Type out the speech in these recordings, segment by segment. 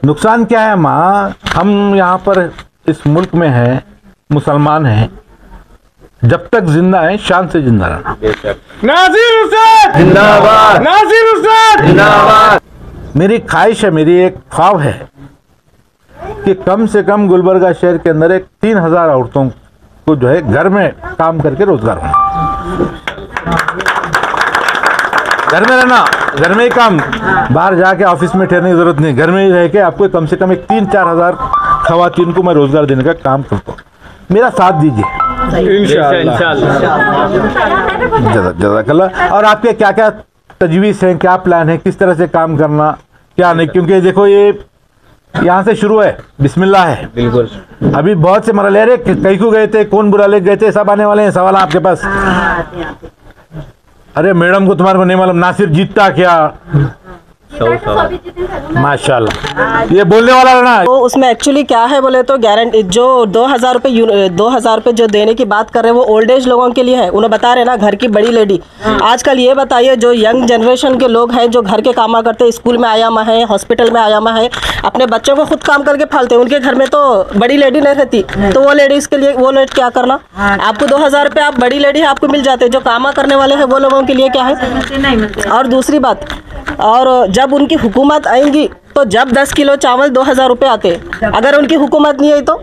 नुकसान क्या है माँ, हम यहाँ पर इस मुल्क में हैं, मुसलमान हैं, जब तक जिंदा है शान से जिंदा रहना। नासिर उस्ताद जिंदाबाद, नासिर उस्ताद जिंदाबाद। मेरी ख्वाहिश है, मेरी एक ख्वाब है कि कम से कम गुलबर्गा शहर के अंदर एक 3000 औरतों को जो है घर में काम करके रोजगार होना, घर में रहना, घर में ही काम, बाहर जाके ऑफिस में ठहरने की जरूरत नहीं, घर में ही रह के आपको कम से कम एक 3-4 हजार खवातीन को मैं रोजगार देने का काम करता हूँ। मेरा साथ दीजिए इंशाअल्लाह। जज़ाकल्लाह। और आपके क्या क्या तजवीज़ हैं, क्या प्लान है, किस तरह से काम करना, क्या नहीं, क्योंकि देखो ये यहाँ से शुरू है, बिस्मिल्लाह है। बिल्कुल। अभी बहुत से मरल अरे कहीं को गए थे, कौन बुरा ले गए थे, सब आने वाले हैं सवाल आपके पास। अरे मैडम को तुम्हारे को नहीं मालूम नासिर जीतता क्या, माशाल्लाह ये बोलने वाला ना। तो उसमें एक्चुअली क्या है बोले तो गारंटी जो 2000 रुपये जो देने की बात कर रहे हैं वो ओल्ड एज लोगों के लिए है। उन्हें बता रहे ना घर की बड़ी लेडी। आजकल ये बताइए जो यंग जनरेशन के लोग हैं जो घर के काम करते हैं, स्कूल में आयामा है, हॉस्पिटल में आयामा है, अपने बच्चों को खुद काम करके पालते हैं, उनके घर में तो बड़ी लेडी नहीं रहती, तो वो लेडीज़ के लिए वो लेड क्या करना। आपको 2000 रुपये आप बड़ी लेडी आपको मिल जाते हैं, जो काम करने वाले हैं वो लोगों के लिए क्या है। और दूसरी बात, और जब उनकी हुकूमत आएंगी तो जब 10 किलो चावल 2000 रुपये आते, अगर उनकी हुकूमत नहीं आई तो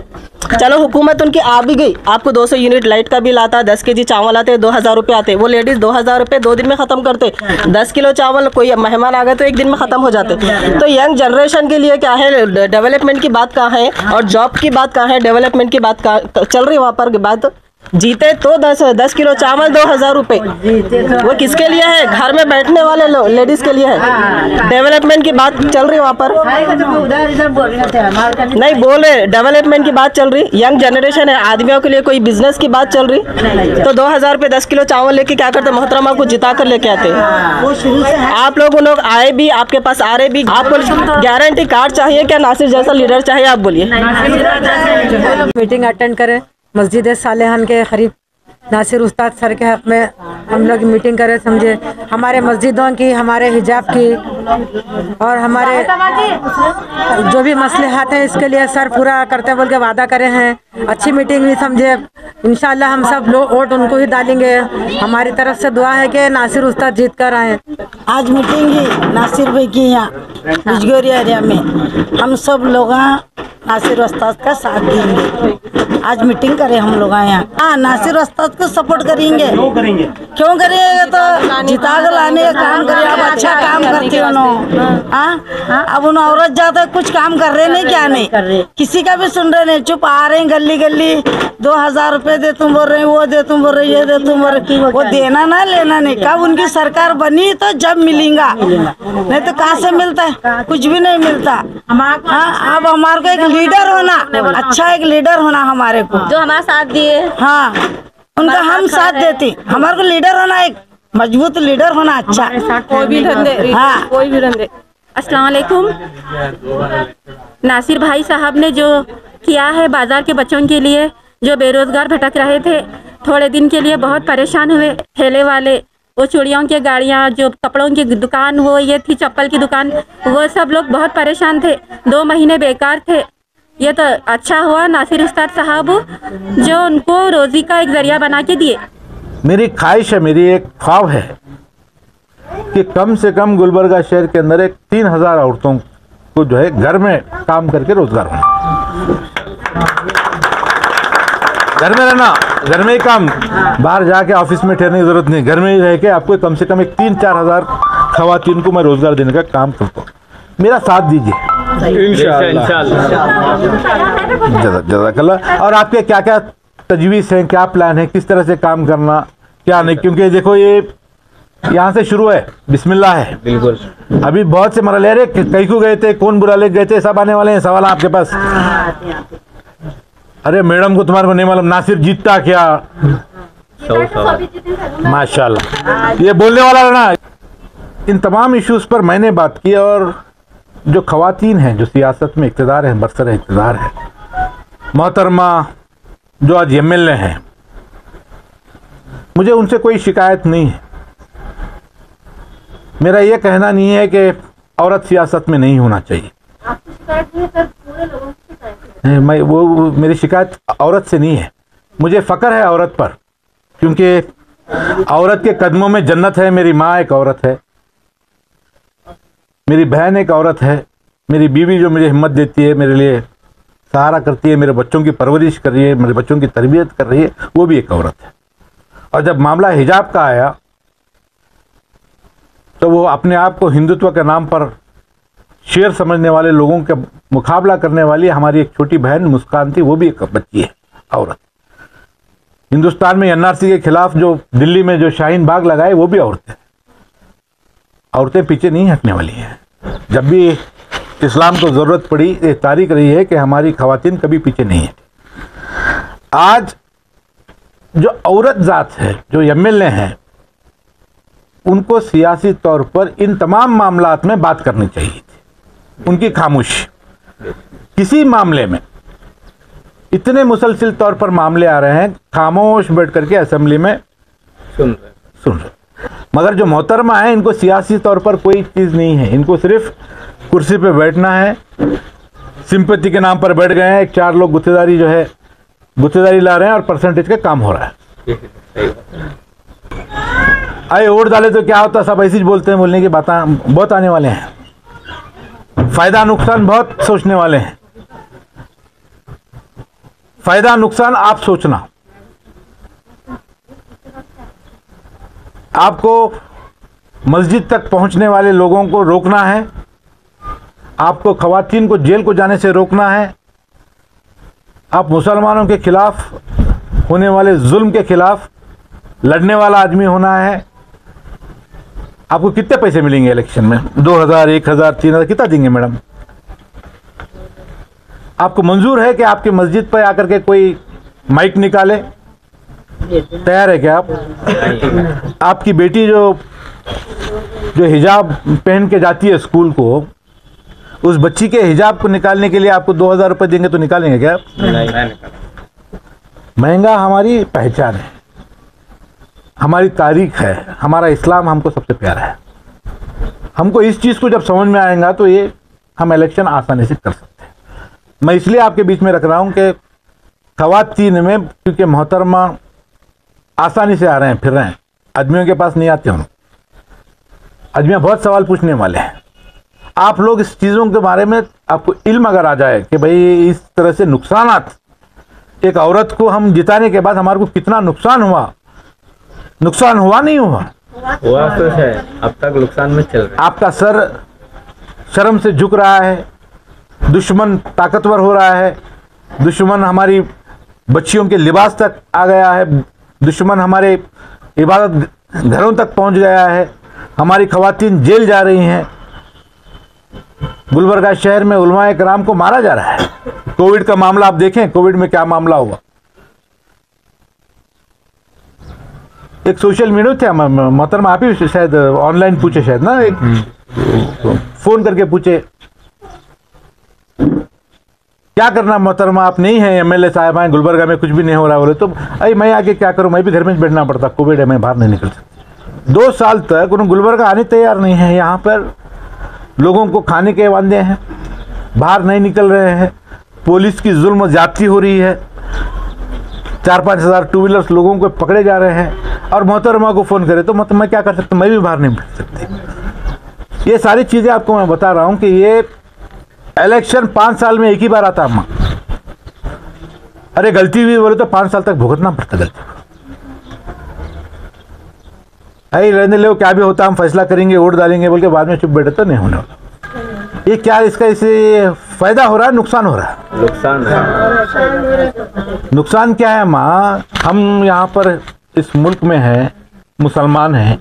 चलो हुकूमत उनकी आ भी गई, आपको 200 यूनिट लाइट का बिल आता, 10 केजी चावल आते, 2000 रुपये आते, वो लेडीज़ 2000 रुपये 2 दिन में ख़त्म करते। 10 किलो चावल कोई मेहमान आ गए तो 1 दिन में ख़त्म हो जाते। तो यंग जनरेशन के लिए क्या है, डेवलपमेंट की बात कहाँ है और जॉब की बात कहाँ है, डेवलपमेंट की बात चल रही है वहाँ पर बात। जीते तो 10 किलो चावल 2000 रुपये, वो किसके लिए है, घर में बैठने वाले लेडीज के लिए है। डेवलपमेंट की बात चल रही है वहाँ पर, नहीं बोल रहे, डेवलपमेंट की बात चल रही, यंग जनरेशन है, आदमियों के लिए कोई बिजनेस की बात चल रही। तो 2000 रुपये 10 किलो चावल लेके क्या करते, मोहतरमा को जिता कर लेके आते हैं। आप लोग आए भी, आपके पास आ रहे भी, आपको गारंटी कार्ड चाहिए क्या, नासिर जैसा लीडर चाहिए, आप बोलिए। मीटिंग अटेंड करें मस्जिद सालेहान के करीब, नासिर उस्ताद सर के हक़ में हम लोग मीटिंग करें, समझे हमारे मस्जिदों की, हमारे हिजाब की और हमारे जो भी मसलेहात हैं इसके लिए सर पूरा करते बोल के वादा करे हैं। अच्छी मीटिंग हुई समझे, इंशाल्लाह हम सब लोग वोट उनको ही डालेंगे। हमारी तरफ से दुआ है कि नासिर उस्ताद जीत कर आए। आज मीटिंग ही नासिर भाई की यहाँ बिजगोरिया एरिया में, हम सब लोग नासिर उस्ताद का साथ देंगे। आज मीटिंग करें हम लोग यहाँ, हाँ नासिर उस्ताद को सपोर्ट करेंगे। क्यों करेंगे तो जिता कर लाने का काम करें। अब अच्छा काम करती हो अब उन औरत ज्यादा कुछ काम कर रहे नहीं, क्या नहीं, किसी का भी सुन रहे नहीं, चुप आ रहे हैं गली गली। 2000 रुपये दे तुम बोल रहे, वो दे तुम बोल रहे, ये दे तुम बोल रहे, वो देना ना लेना नहीं। कब उनकी सरकार बनी तो जब मिलेगा, नहीं तो कहाँ से मिलता है, कुछ भी नहीं मिलता। हाँ अब हमारे को एक लीडर होना, अच्छा एक लीडर होना हमारे को, जो हमारा साथ दिए, हाँ उनका हम साथ देते। हमारे को लीडर होना, एक मजबूत लीडर होना, अच्छा कोई भी धंधे, हाँ कोई भी धंधे। अस्सलाम वालेकुम। नासिर भाई साहब ने जो किया है बाजार के बच्चों के लिए, जो बेरोजगार भटक रहे थे, थोड़े दिन के लिए बहुत परेशान हुए, ठेले वाले, वो चूड़ियों की गाड़ियाँ, जो कपड़ों की दुकान, वो ये थी चप्पल की दुकान, वो सब लोग बहुत परेशान थे, 2 महीने बेकार थे। ये तो अच्छा हुआ नासिर उस्ताद साहब जो उनको रोज़ी का एक जरिया बना के दिए। मेरी ख्वाहिश है, मेरी एक ख्वाब है कि कम से कम गुलबर्गा शहर के अंदर एक 3000 औरतों को जो है घर में काम करके रोजगार होना, घर में रहना, घर में ही काम, बाहर जाके ऑफिस में ठहरने की जरूरत नहीं, घर में ही रह के आपको कम से कम एक 3-4 हजार खवातीन को मैं रोजगार देने का काम करता हूँ। मेरा साथ दीजिए जज़ाकल्लाह। और आपके क्या क्या तजवीज़ हैं, क्या प्लान है, किस तरह से काम करना, क्या नहीं, क्योंकि देखो ये यहाँ से शुरू है, बिस्मिल्लाह है। बिल्कुल। अभी बहुत से मरल अरे कहीं को गए थे, कौन बुरा ले गए थे, सब आने वाले हैं सवाल आपके पास। अरे मैडम को तुम्हारे को नहीं मालूम नासिर जीतता क्या, माशाल्लाह ये बोलने वाला ना। इन तमाम इश्यूज पर मैंने बात की, और जो खवातीन हैं जो सियासत में इक़्तिदार हैं, बरसर इक़्तिदार है, मोहतरमा जो आज MLA हैं, मुझे उनसे कोई शिकायत नहीं है। मेरा ये कहना नहीं है कि औरत सियासत में नहीं होना चाहिए, मैं वो मेरी शिकायत औरत से नहीं है, मुझे फ़ख्र है औरत पर, क्योंकि औरत के कदमों में जन्नत है। मेरी माँ एक औरत है, मेरी बहन एक औरत है, मेरी बीवी जो मुझे हिम्मत देती है, मेरे लिए सहारा करती है, मेरे बच्चों की परवरिश कर रही है, मेरे बच्चों की तरबियत कर रही है, वो भी एक औरत है। और जब मामला हिजाब का आया तो वो अपने आप को हिंदुत्व के नाम पर शेर समझने वाले लोगों का मुकाबला करने वाली हमारी एक छोटी बहन मुस्कान थी, वो भी एक बच्ची है, औरत। हिंदुस्तान में एनआरसी के खिलाफ जो दिल्ली में जो शाहीन बाग लगाए, वो भी औरतें। औरतें पीछे नहीं हटने वाली हैं। जब भी इस्लाम को ज़रूरत पड़ी, ये तारीख रही है कि हमारी ख़वातीन कभी पीछे नहीं हटी। आज जो औरत ज़ात है, जो एमएलए हैं, उनको सियासी तौर पर इन तमाम मामलात में बात करनी चाहिए थी। उनकी खामोशी, किसी मामले में इतने मुसलसिल तौर पर मामले आ रहे हैं, खामोश बैठ करके असेंबली में सुन रहे। मगर जो मोहतरमा है, इनको सियासी तौर पर कोई चीज़ नहीं है, इनको सिर्फ कुर्सी पे बैठना है। सिंपैथी के नाम पर बैठ गए हैं। 4 लोग गुत्तेदारी ला रहे हैं और परसेंटेज का काम हो रहा है। आए वोट डाले तो क्या होता, सब ऐसे ही बोलते हैं, बोलने की बातें बहुत आने वाले हैं। फायदा नुकसान बहुत सोचने वाले हैं। फायदा नुकसान आप सोचना। आपको मस्जिद तक पहुंचने वाले लोगों को रोकना है, आपको ख़वातीन को जेल को जाने से रोकना है, आप मुसलमानों के खिलाफ होने वाले जुल्म के खिलाफ लड़ने वाला आदमी होना है। आपको कितने पैसे मिलेंगे इलेक्शन में? 2000, 1000, 3000 कितना देंगे मैडम? आपको मंजूर है कि आपकी मस्जिद पर आकर के कोई माइक निकाले? तैयार है क्या आप? आपकी बेटी जो हिजाब पहन के जाती है स्कूल को, उस बच्ची के हिजाब को निकालने के लिए आपको 2000 रुपये देंगे तो निकालेंगे क्या आप? नहीं। महंगा हमारी पहचान है, हमारी तारीख है, हमारा इस्लाम हमको सबसे प्यारा है। हमको इस चीज़ को जब समझ में आएगा तो ये हम इलेक्शन आसानी से कर सकते हैं। मैं इसलिए आपके बीच में रख रहा हूँ कि ख़वातीन में, क्योंकि मोहतरमा आसानी से आ रहे हैं, फिर रहे हैं, आदमियों के पास नहीं आते। हम आदमियाँ बहुत सवाल पूछने वाले हैं। आप लोग इस चीज़ों के बारे में आपको इल्म अगर आ जाए कि भाई इस तरह से नुकसानात, एक औरत को हम जिताने के बाद हमारे को कितना नुकसान हुआ, नुकसान हुआ नहीं हुआ तो है, अब तक नुकसान में चल रहा है। आपका सर शर्म से झुक रहा है, दुश्मन ताकतवर हो रहा है, दुश्मन हमारी बच्चियों के लिबास तक आ गया है, दुश्मन हमारे इबादत घरों तक पहुंच गया है, हमारी ख़वातीन जेल जा रही हैं। गुलबर्गा शहर में उलमाए कराम को मारा जा रहा है। कोविड का मामला आप देखें, कोविड में क्या मामला हुआ। एक सोशल मीडिया था, मोहतरमा आप ही शायद ऑनलाइन पूछे, शायद ना, एक फोन करके पूछे क्या करना मोहतरमा, आप नहीं है एमएलए साहब आए, गुलबर्गा में कुछ भी नहीं हो रहा। बोले तो अरे मैं आगे क्या करूं, मैं भी घर में बैठना पड़ता, कोविड है, मैं बाहर नहीं निकल सकता। 2 साल तक उन्होंने गुलबर्गा आने तैयार नहीं है। यहाँ पर लोगों को खाने के वादे हैं, बाहर नहीं निकल रहे हैं, पुलिस की जुल्म ज्यादती हो रही है, 4-5 हज़ार 2 व्हीलर्स लोगों को पकड़े जा रहे हैं। और मोहतरमा को फ़ोन करे तो मैं क्या कर सकता, मैं भी बाहर नहीं बैठ सकती। ये सारी चीज़ें आपको मैं बता रहा हूँ कि ये इलेक्शन 5 साल में एक ही बार आता है। अरे गलती हुई बोले तो 5 साल तक भुगतना पड़ता गलती। अरे रहने लो, क्या भी होता हम फैसला करेंगे, वोट डालेंगे बोल के बाद में चुप बैठे तो नहीं होने वाला। ये क्या, इसका इससे फायदा हो रहा है, नुकसान हो रहा है? नुकसान क्या है माँ? हम यहाँ पर इस मुल्क में हैं, मुसलमान हैं,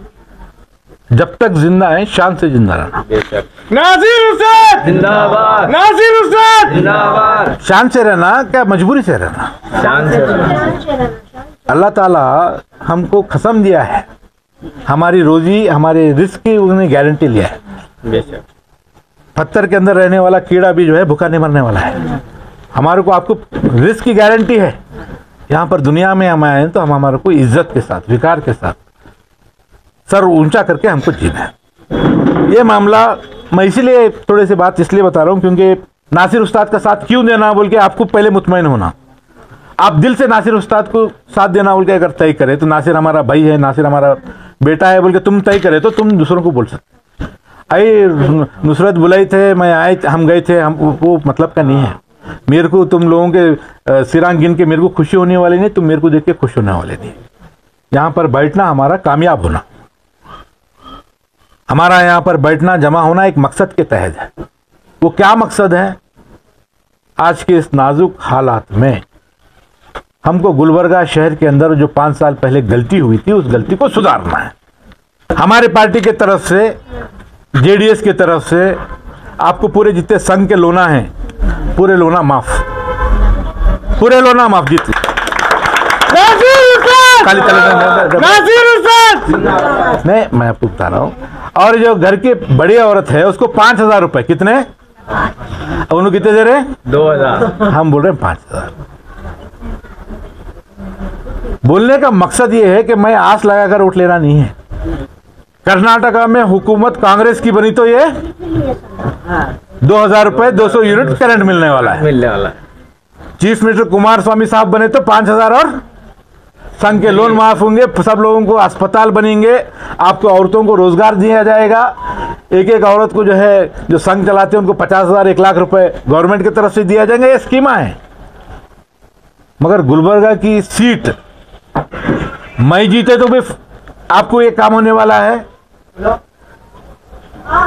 जब तक जिंदा है शान से जिंदा रहना। नासिर हुसैन जिंदाबाद, नासिर हुसैन जिंदाबाद। शान से रहना क्या, मजबूरी से रहना? शान से रहना। अल्लाह ताला हमको कसम दिया है, हमारी रोजी, हमारे रिस्क की उन्होंने गारंटी लिया है। बेशक। पत्थर के अंदर रहने वाला कीड़ा भी जो है भूखा नहीं मरने वाला है। हमारे को, आपको रिस्क की गारंटी है। यहाँ पर दुनिया में हम आए हैं तो हम हमारे को इज्जत के साथ, विकार के साथ, सर ऊंचा करके हमको जीना है। ये मामला मैं इसीलिए थोड़े से बात इसलिए बता रहा हूँ क्योंकि नासिर उस्ताद का साथ क्यों देना बोल के आपको पहले मुतमईन होना। आप दिल से नासिर उस्ताद को साथ देना बोल के अगर तय करे तो नासिर हमारा भाई है, नासिर हमारा बेटा है बोल के तुम तय करे तो तुम दूसरों को बोल सकते। अरे नुसरत बुलाई थे, मैं आए, हम गए थे, हम वो मतलब का नहीं है। मेरे को तुम लोगों के सिरांग गिन के मेरे को खुशी होने वाली नहीं, तुम मेरे को देख के खुश होने वाले नहीं। यहाँ पर बैठना हमारा कामयाब होना, हमारा यहाँ पर बैठना जमा होना एक मकसद के तहत है। वो क्या मकसद है? आज के इस नाजुक हालात में हमको गुलबर्गा शहर के अंदर जो 5 साल पहले गलती हुई थी उस गलती को सुधारना है। हमारे पार्टी के तरफ से, जेडीएस के तरफ से आपको पूरे जितने संघ के लोना हैं पूरे लोना माफ, पूरे लोना माफ जीत मैं आपको बता रहा हूँ। और जो घर के बड़ी औरत है उसको 5,000 रुपए, कितने उन्होंने कितने दे रहे? 2,000। हम बोल रहे हैं 5,000। बोलने का मकसद ये है कि मैं आस लगाकर वोट लेना नहीं है। कर्नाटका में हुकूमत कांग्रेस की बनी तो ये 2,000 रुपए 200 यूनिट करंट मिलने वाला है। चीफ मिनिस्टर कुमार स्वामी साहब बने तो 5,000 और संघ के लोन माफ होंगे, सब लोगों को अस्पताल बनेंगे, आपको औरतों को रोजगार दिया जाएगा। एक एक औरत को जो है जो संघ चलाते हैं उनको 50,000 1 लाख रुपए गवर्नमेंट की तरफ से दिया जाएगा। ये स्कीमा है। मगर गुलबर्गा की सीट मैं जीते तो भी आपको ये काम होने वाला है।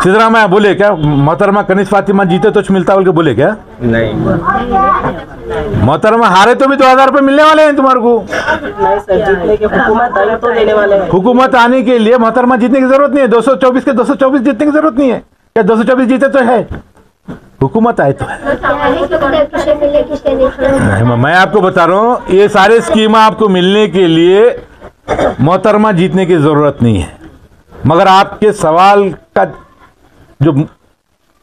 सिद्धरामैया बोले क्या मोहतरमा कनिज फातिमा जीते तो मिलता बोल के बोले क्या? नहीं। मोहतरमा हारे तो भी 2,000 रुपए मिलने वाले हैं तुम्हारे को। नहीं सर, जीतने के हुकूमत आई तो देने वाले हैं। हुकूमत आने के लिए मोहतरमा जीतने की जरूरत नहीं है। 224 के 224 जीतने की जरूरत नहीं है। क्या 224 जीते तो है? हुकूमत आए तो है। मैं आपको बता रहा हूँ ये सारे स्कीम आपको मिलने के लिए मोहतरमा जीतने की जरूरत नहीं है। मगर आपके सवाल का जो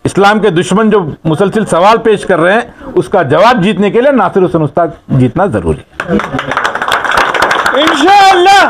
इस्लाम के दुश्मन जो मुसलसिल सवाल पेश कर रहे हैं उसका जवाब जीतने के लिए नासिर हुसैन उस्ताद जीतना जरूरी है। इंशाअल्लाह।